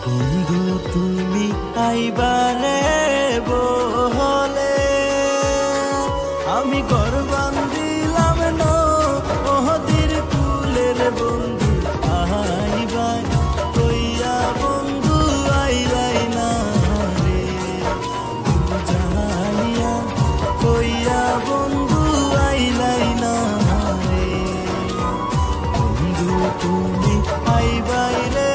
বন্ধু তুমি আইবারে বলে আমি ঘর বান্ধিলাম নদীর কুলের বন্ধু আইবাই কইয়া বন্ধু আইলাই না রে বুঝাইয়া কইয়া বন্ধু আইলাই না রে বন্ধু তুমি আইবাই রে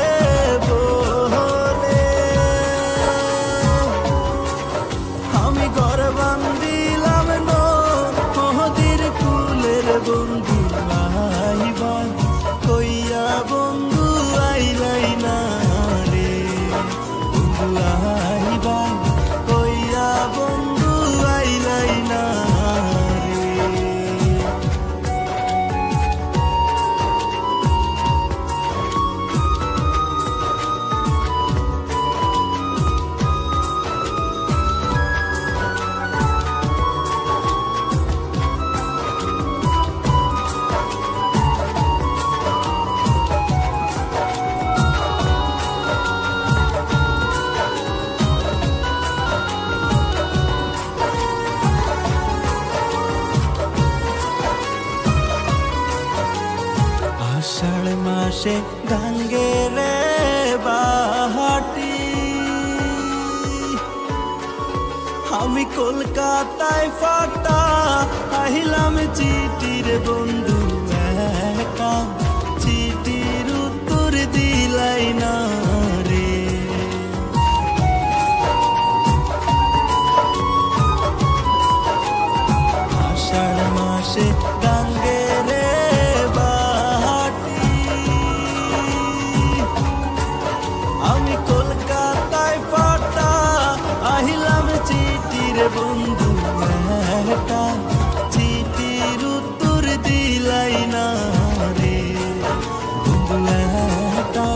বন্ধু আইবাই কইয়া বন্ধু আইলাই না রে বন্ধু আইবাই কইয়া বন্ধু আইলাই না আষাঢ় মাসে গাঙ্গে রে বাহাটি আমি কলকাতায় ফাটা আহিলাম চিঠির বন্ধু একা চিঠির উত্তর দিলাই না রে আষাঢ় মাসে গাঙ্গে রে আমি কলকাতায় ফাটা আহিলাম চিঠির বন্ধু একটা চিঠির উত্তর দিলাই না রে বন্ধু একটা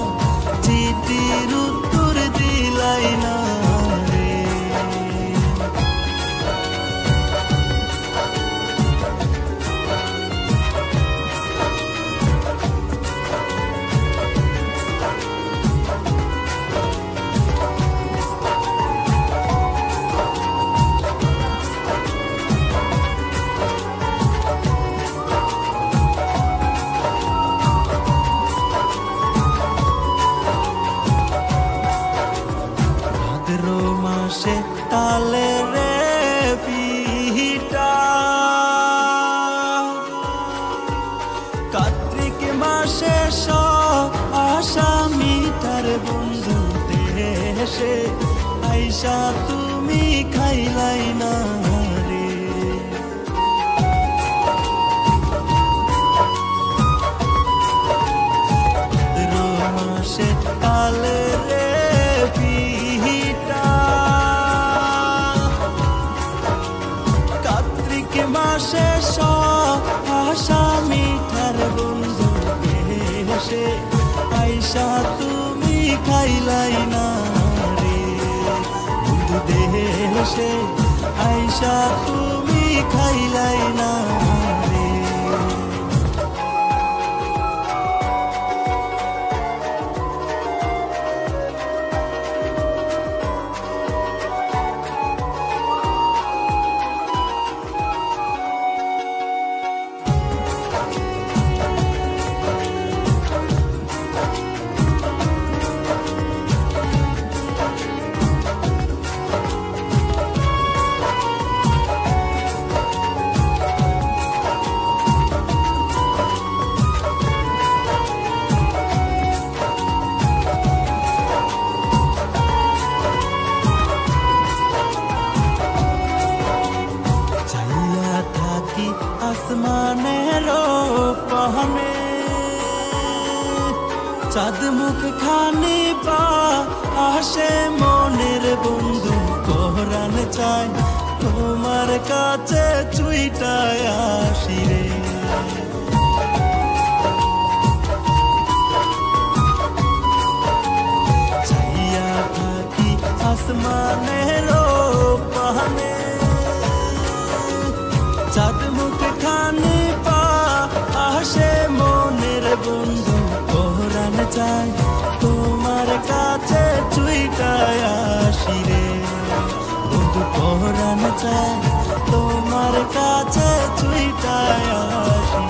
চিঠির উত্তর দিলাই না রে মাসে তালে রে পিটা কার্তিক মাসে আশা মিটার বন্ধু দেশে আইসা তুমি খাইলাই না রে মাসে তালে রে মাসে আশা মিঠার বন্ধু দেশে আইসা তুমি খাইলাই না রে বন্ধু দেশে আইসা তুমি খাইলাই না রে আসমানের পানে চাঁদ মুখ খানি পা আসে মনের বন্ধু কোরআন চাই তোমার কাছে চুইটায় আসি রে চাইয়া থাকি আসমানের পানে চাঁদ মুখ খানি পা আসে মনের বন্ধু কোরআন চাই তোমার কাছে চাই তোমার কাছে ছুটায় আসি।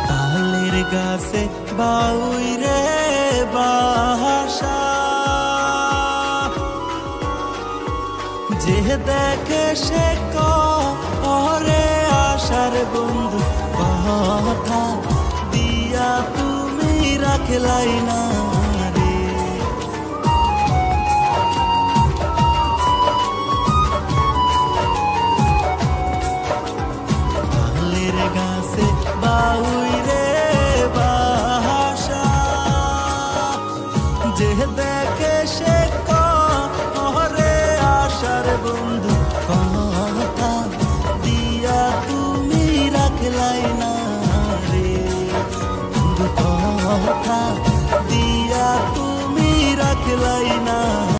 তালের গাছে বাউই রে বাসা, যে দেখে সে করে আশার বন্ধু কথা দিয়া তুমি রাখলাই না রে। তালের গাছে বাউই রে বাসা, যে